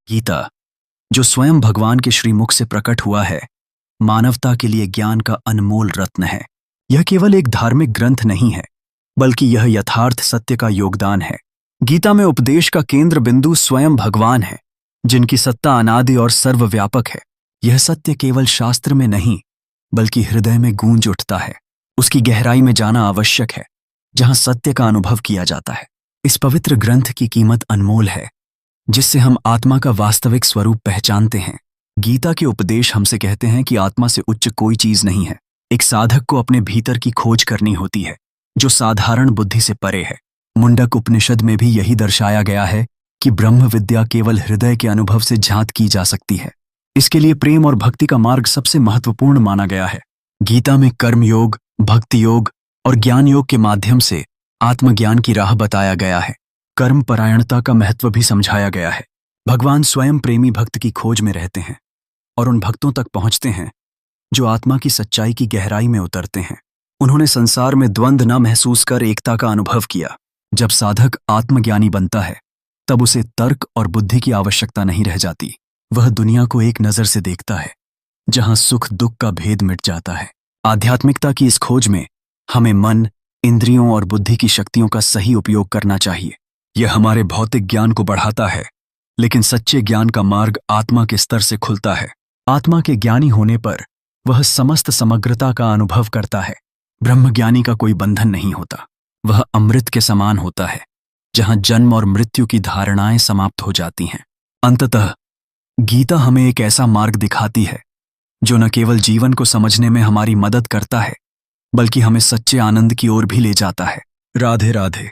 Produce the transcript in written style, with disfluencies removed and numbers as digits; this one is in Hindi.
गीता, जो स्वयं भगवान के श्रीमुख से प्रकट हुआ है, मानवता के लिए ज्ञान का अनमोल रत्न है। यह केवल एक धार्मिक ग्रंथ नहीं है, बल्कि यह यथार्थ सत्य का योगदान है। गीता में उपदेश का केंद्र बिंदु स्वयं भगवान है, जिनकी सत्ता अनादि और सर्वव्यापक है। यह सत्य केवल शास्त्र में नहीं, बल्कि हृदय में गूंज उठता है। उसकी गहराई में जाना आवश्यक है, जहां सत्य का अनुभव किया जाता है। इस पवित्र ग्रंथ की कीमत अनमोल है, जिससे हम आत्मा का वास्तविक स्वरूप पहचानते हैं। गीता के उपदेश हमसे कहते हैं कि आत्मा से उच्च कोई चीज नहीं है। एक साधक को अपने भीतर की खोज करनी होती है, जो साधारण बुद्धि से परे है। मुंडक उपनिषद में भी यही दर्शाया गया है कि ब्रह्म विद्या केवल हृदय के अनुभव से झांत की जा सकती है। इसके लिए प्रेम और भक्ति का मार्ग सबसे महत्वपूर्ण माना गया है। गीता में कर्म योग, भक्ति योग और ज्ञान योग के माध्यम से आत्मज्ञान की राह बताया गया है। कर्म परायणता का महत्व भी समझाया गया है। भगवान स्वयं प्रेमी भक्त की खोज में रहते हैं और उन भक्तों तक पहुंचते हैं जो आत्मा की सच्चाई की गहराई में उतरते हैं। उन्होंने संसार में द्वंद्व न महसूस कर एकता का अनुभव किया। जब साधक आत्मज्ञानी बनता है, तब उसे तर्क और बुद्धि की आवश्यकता नहीं रह जाती। वह दुनिया को एक नजर से देखता है, जहां सुख दुख का भेद मिट जाता है। आध्यात्मिकता की इस खोज में हमें मन, इंद्रियों और बुद्धि की शक्तियों का सही उपयोग करना चाहिए। यह हमारे भौतिक ज्ञान को बढ़ाता है, लेकिन सच्चे ज्ञान का मार्ग आत्मा के स्तर से खुलता है। आत्मा के ज्ञानी होने पर वह समस्त समग्रता का अनुभव करता है। ब्रह्मज्ञानी का कोई बंधन नहीं होता। वह अमृत के समान होता है, जहां जन्म और मृत्यु की धारणाएं समाप्त हो जाती हैं। अंततः गीता हमें एक ऐसा मार्ग दिखाती है जो न केवल जीवन को समझने में हमारी मदद करता है, बल्कि हमें सच्चे आनंद की ओर भी ले जाता है। राधे राधे।